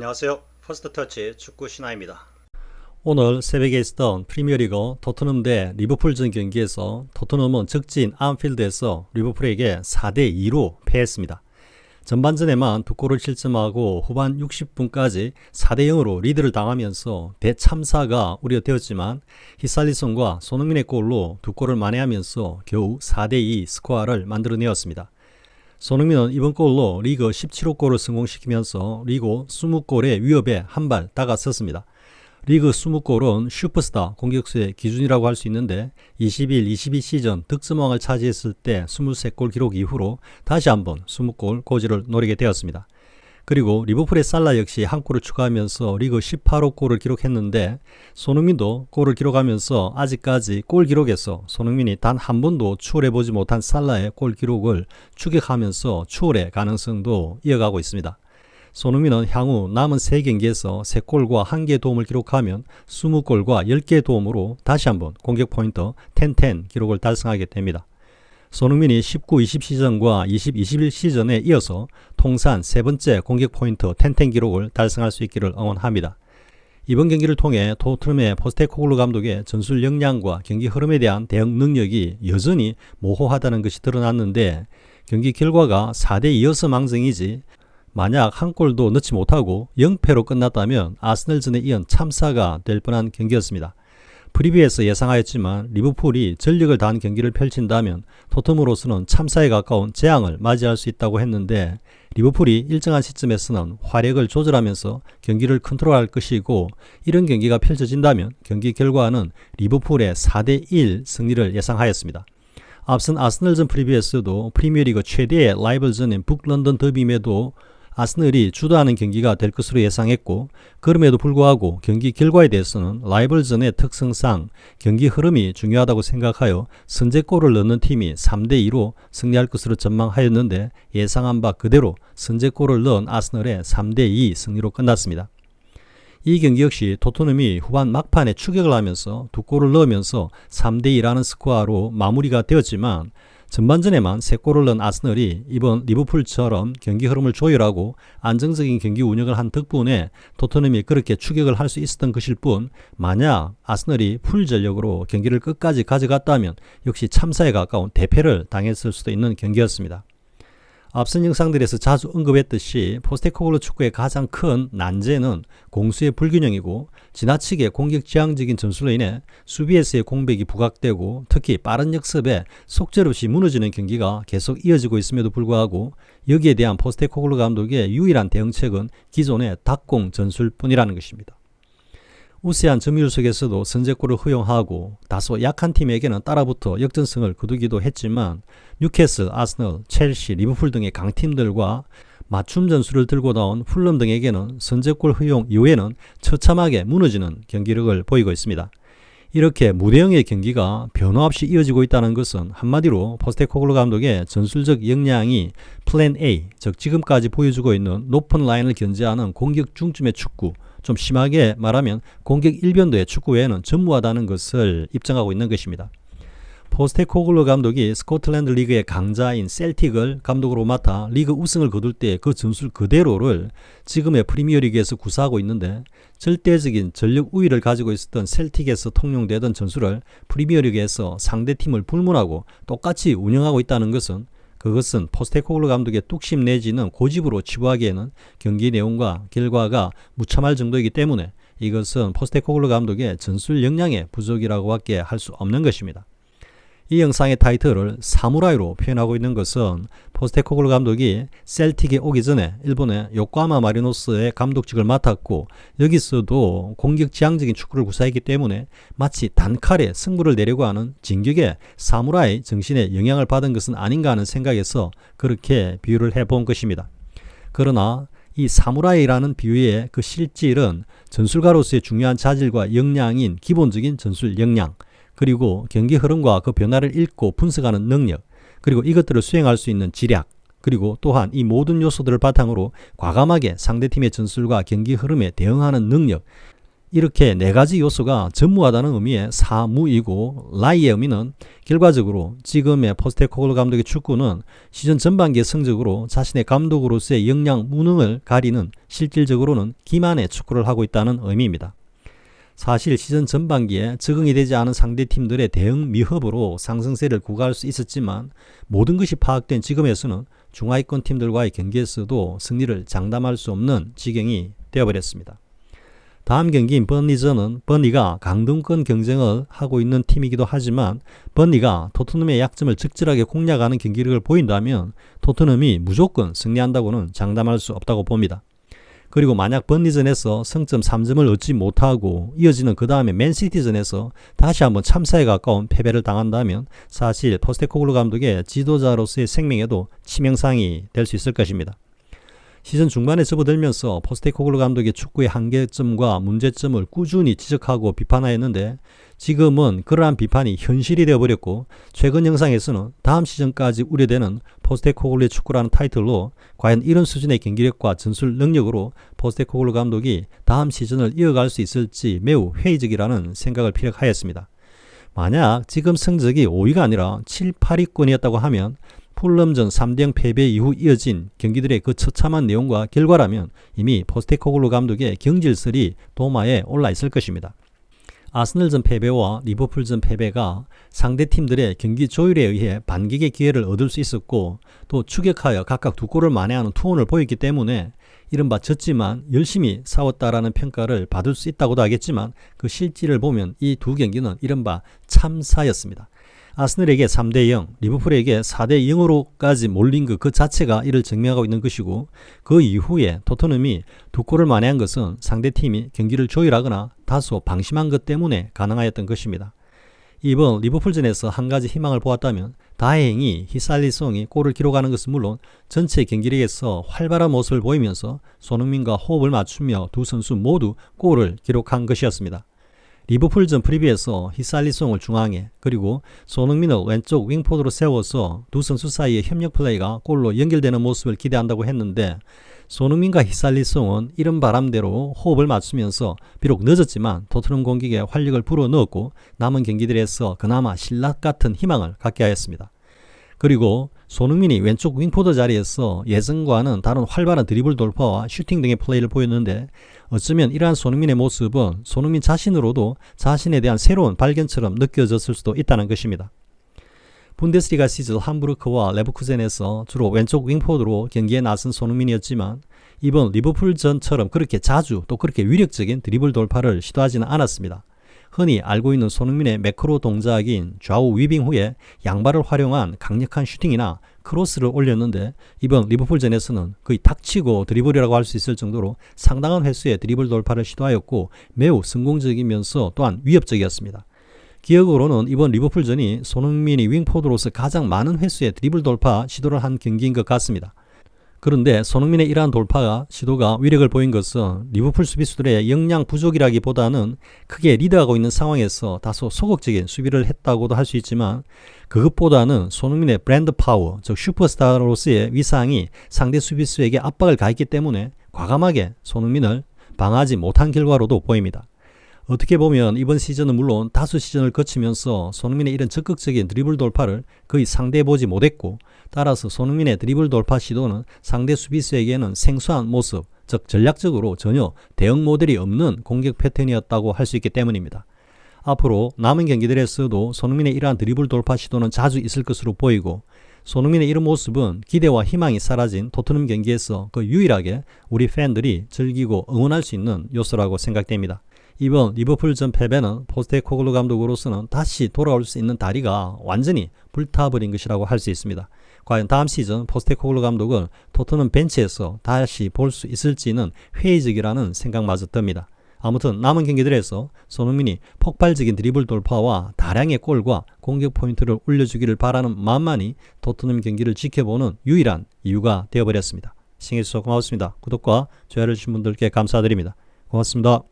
안녕하세요. 퍼스트터치 축구 신하입니다. 오늘 새벽에 있었던 프리미어리그 토트넘 대 리버풀전 경기에서 토트넘은 적진 안필드에서 리버풀에게 4대2로 패했습니다. 전반전에만 2골을 실점하고 후반 60분까지 4대0으로 리드를 당하면서 대참사가 우려되었지만 히살리송과 손흥민의 골로 2골을 만회하면서 겨우 4대2 스코어를 만들어내었습니다. 손흥민은 이번 골로 리그 17호 골을 성공시키면서 리그 20골의 위협에 한 발 다가섰습니다. 리그 20골은 슈퍼스타 공격수의 기준이라고 할 수 있는데 21-22 시즌 득점왕을 차지했을 때 23골 기록 이후로 다시 한번 20골 고지를 노리게 되었습니다. 그리고 리버풀의 살라 역시 한 골을 추가하면서 리그 18호 골을 기록했는데 손흥민도 골을 기록하면서 아직까지 골 기록에서 손흥민이 단 한 번도 추월해보지 못한 살라의 골 기록을 추격하면서 추월의 가능성도 이어가고 있습니다. 손흥민은 향후 남은 3경기에서 3골과 1개의 도움을 기록하면 20골과 10개의 도움으로 다시 한번 공격 포인트 10-10 기록을 달성하게 됩니다. 손흥민이 19-20 시즌과 20-21 시즌에 이어서 통산 3번째 공격 포인트 10-10 기록을 달성할 수 있기를 응원합니다. 이번 경기를 통해 토트넘의 포스테코글루 감독의 전술 역량과 경기 흐름에 대한 대응 능력이 여전히 모호하다는 것이 드러났는데 경기 결과가 4대2여서 망정이지 만약 한 골도 넣지 못하고 0패로 끝났다면 아스널전에 이은 참사가 될 뻔한 경기였습니다. 프리뷰에서 예상하였지만 리버풀이 전력을 다한 경기를 펼친다면 토트넘으로서는 참사에 가까운 재앙을 맞이할 수 있다고 했는데 리버풀이 일정한 시점에서는 화력을 조절하면서 경기를 컨트롤할 것이고 이런 경기가 펼쳐진다면 경기 결과는 리버풀의 4대1 승리를 예상하였습니다. 앞선 아스널전 프리뷰에서도 프리미어리그 최대의 라이벌전인 북런던 더비임에도 아스널이 주도하는 경기가 될 것으로 예상했고 그럼에도 불구하고 경기 결과에 대해서는 라이벌전의 특성상 경기 흐름이 중요하다고 생각하여 선제골을 넣는 팀이 3대2로 승리할 것으로 전망하였는데 예상한 바 그대로 선제골을 넣은 아스널의 3대2 승리로 끝났습니다. 이 경기 역시 토트넘이 후반 막판에 추격을 하면서 2골을 넣으면서 3대2라는 스코어로 마무리가 되었지만 전반전에만 3골을 넣은 아스널이 이번 리버풀처럼 경기 흐름을 조율하고 안정적인 경기 운영을 한 덕분에 토트넘이 그렇게 추격을 할 수 있었던 것일 뿐 만약 아스널이 풀 전력으로 경기를 끝까지 가져갔다면 역시 참사에 가까운 대패를 당했을 수도 있는 경기였습니다. 앞선 영상들에서 자주 언급했듯이 포스테코글루 축구의 가장 큰 난제는 공수의 불균형이고 지나치게 공격 지향적인 전술로 인해 수비에서의 공백이 부각되고 특히 빠른 역습에 속절없이 무너지는 경기가 계속 이어지고 있음에도 불구하고 여기에 대한 포스테코글루 감독의 유일한 대응책은 기존의 닭공 전술뿐이라는 것입니다. 우세한 점유율 속에서도 선제골을 허용하고 다소 약한 팀에게는 따라붙어 역전승을 거두기도 했지만 뉴캐슬, 아스널, 첼시, 리버풀 등의 강팀들과 맞춤 전술을 들고 나온 풀럼 등에게는 선제골 허용 이후에는 처참하게 무너지는 경기력을 보이고 있습니다. 이렇게 무대형의 경기가 변화 없이 이어지고 있다는 것은 한마디로 포스테코글루 감독의 전술적 역량이 플랜 A, 즉 지금까지 보여주고 있는 높은 라인을 견제하는 공격 중점의 축구, 좀 심하게 말하면 공격 일변도의 축구 외에는 전무하다는 것을 입증하고 있는 것입니다. 포스테코글루 감독이 스코틀랜드 리그의 강자인 셀틱을 감독으로 맡아 리그 우승을 거둘 때 그 전술 그대로를 지금의 프리미어리그에서 구사하고 있는데 절대적인 전력 우위를 가지고 있었던 셀틱에서 통용되던 전술을 프리미어리그에서 상대팀을 불문하고 똑같이 운영하고 있다는 것은 그것은 포스테코글루 감독의 뚝심 내지는 고집으로 치부하기에는 경기 내용과 결과가 무참할 정도이기 때문에 이것은 포스테코글루 감독의 전술 역량의 부족이라고 밖에 할 수 없는 것입니다. 이 영상의 타이틀을 사무라이로 표현하고 있는 것은 포스테코글루 감독이 셀틱에 오기 전에 일본의 요코하마 마리노스의 감독직을 맡았고 여기서도 공격 지향적인 축구를 구사했기 때문에 마치 단칼에 승부를 내려고 하는 진격의 사무라이 정신에 영향을 받은 것은 아닌가 하는 생각에서 그렇게 비유를 해본 것입니다. 그러나 이 사무라이라는 비유의 그 실질은 전술가로서의 중요한 자질과 역량인 기본적인 전술 역량 그리고 경기 흐름과 그 변화를 읽고 분석하는 능력, 그리고 이것들을 수행할 수 있는 지략, 그리고 또한 이 모든 요소들을 바탕으로 과감하게 상대팀의 전술과 경기 흐름에 대응하는 능력, 이렇게 네 가지 요소가 전무하다는 의미의 사무이고, 라이의 의미는 결과적으로 지금의 포스테코글루 감독의 축구는 시즌 전반기의 성적으로 자신의 감독으로서의 역량 무능을 가리는 실질적으로는 기만의 축구를 하고 있다는 의미입니다. 사실 시즌 전반기에 적응이 되지 않은 상대팀들의 대응 미흡으로 상승세를 구가할 수 있었지만 모든 것이 파악된 지금에서는 중하위권 팀들과의 경기에서도 승리를 장담할 수 없는 지경이 되어버렸습니다. 다음 경기인 번리전은 번리가 강등권 경쟁을 하고 있는 팀이기도 하지만 번리가 토트넘의 약점을 적절하게 공략하는 경기력을 보인다면 토트넘이 무조건 승리한다고는 장담할 수 없다고 봅니다. 그리고 만약 번리전에서 승점 3점을 얻지 못하고 이어지는 그 다음에 맨시티전에서 다시 한번 참사에 가까운 패배를 당한다면 사실 포스테코글루 감독의 지도자로서의 생명에도 치명상이 될 수 있을 것입니다. 시즌 중반에 접어들면서 포스테코글루 감독의 축구의 한계점과 문제점을 꾸준히 지적하고 비판하였는데 지금은 그러한 비판이 현실이 되어버렸고 최근 영상에서는 다음 시즌까지 우려되는 포스테코글루의 축구라는 타이틀로 과연 이런 수준의 경기력과 전술 능력으로 포스테코글루 감독이 다음 시즌을 이어갈 수 있을지 매우 회의적이라는 생각을 피력하였습니다. 만약 지금 성적이 5위가 아니라 7, 8위권이었다고 하면 풀럼전 3대0 패배 이후 이어진 경기들의 그 처참한 내용과 결과라면 이미 포스테코글루 감독의 경질설이 도마에 올라 있을 것입니다. 아스널전 패배와 리버풀전 패배가 상대팀들의 경기 조율에 의해 반격의 기회를 얻을 수 있었고 또 추격하여 각각 2골을 만회하는 투혼을 보였기 때문에 이른바 졌지만 열심히 싸웠다라는 평가를 받을 수 있다고도 하겠지만 그 실질을 보면 이 두 경기는 이른바 참사였습니다. 아스널에게 3대0, 리버풀에게 4대0으로까지 몰린 그 자체가 이를 증명하고 있는 것이고 그 이후에 토트넘이 2골을 만회한 것은 상대팀이 경기를 조율하거나 다소 방심한 것 때문에 가능하였던 것입니다. 이번 리버풀전에서 한 가지 희망을 보았다면 다행히 히살리송이 골을 기록하는 것은 물론 전체 경기력에서 활발한 모습을 보이면서 손흥민과 호흡을 맞추며 두 선수 모두 골을 기록한 것이었습니다. 리버풀전 프리뷰에서 히살리송을 중앙에 그리고 손흥민을 왼쪽 윙포드로 세워서 두 선수 사이의 협력 플레이가 골로 연결되는 모습을 기대한다고 했는데 손흥민과 히살리송은 이런 바람대로 호흡을 맞추면서 비록 늦었지만 토트넘 공격에 활력을 불어넣었고 남은 경기들에서 그나마 신락 같은 희망을 갖게 하였습니다. 그리고 손흥민이 왼쪽 윙포드 자리에서 예전과는 다른 활발한 드리블 돌파와 슈팅 등의 플레이를 보였는데 어쩌면 이러한 손흥민의 모습은 손흥민 자신으로도 자신에 대한 새로운 발견처럼 느껴졌을 수도 있다는 것입니다. 분데스리가 시즌 함부르크와 레버쿠젠에서 주로 왼쪽 윙포드로 경기에 나선 손흥민이었지만 이번 리버풀전처럼 그렇게 자주 또 그렇게 위력적인 드리블 돌파를 시도하지는 않았습니다. 흔히 알고 있는 손흥민의 매크로 동작인 좌우 위빙 후에 양발을 활용한 강력한 슈팅이나 크로스를 올렸는데 이번 리버풀전에서는 거의 탁치고 드리블이라고 할 수 있을 정도로 상당한 횟수의 드리블 돌파를 시도하였고 매우 성공적이면서 또한 위협적이었습니다. 기억으로는 이번 리버풀전이 손흥민이 윙포드로서 가장 많은 횟수의 드리블 돌파 시도를 한 경기인 것 같습니다. 그런데 손흥민의 이러한 돌파가 시도가 위력을 보인 것은 리버풀 수비수들의 역량 부족이라기보다는 크게 리드하고 있는 상황에서 다소 소극적인 수비를 했다고도 할 수 있지만 그것보다는 손흥민의 브랜드 파워, 즉 슈퍼스타로서의 위상이 상대 수비수에게 압박을 가했기 때문에 과감하게 손흥민을 방어하지 못한 결과로도 보입니다. 어떻게 보면 이번 시즌은 물론 다수 시즌을 거치면서 손흥민의 이런 적극적인 드리블 돌파를 거의 상대해보지 못했고 따라서 손흥민의 드리블 돌파 시도는 상대 수비수에게는 생소한 모습, 즉 전략적으로 전혀 대응 모델이 없는 공격 패턴이었다고 할 수 있기 때문입니다. 앞으로 남은 경기들에서도 손흥민의 이러한 드리블 돌파 시도는 자주 있을 것으로 보이고 손흥민의 이런 모습은 기대와 희망이 사라진 토트넘 경기에서 그 유일하게 우리 팬들이 즐기고 응원할 수 있는 요소라고 생각됩니다. 이번 리버풀전 패배는 포스테코글루 감독으로서는 다시 돌아올 수 있는 다리가 완전히 불타버린 것이라고 할 수 있습니다. 과연 다음 시즌 포스테코글루 감독을 토트넘 벤치에서 다시 볼 수 있을지는 회의적이라는 생각마저 듭니다. 아무튼 남은 경기들에서 손흥민이 폭발적인 드리블 돌파와 다량의 골과 공격 포인트를 올려주기를 바라는 마음만이 토트넘 경기를 지켜보는 유일한 이유가 되어버렸습니다. 시청해주셔서 고맙습니다. 구독과 좋아요를 주신 분들께 감사드립니다. 고맙습니다.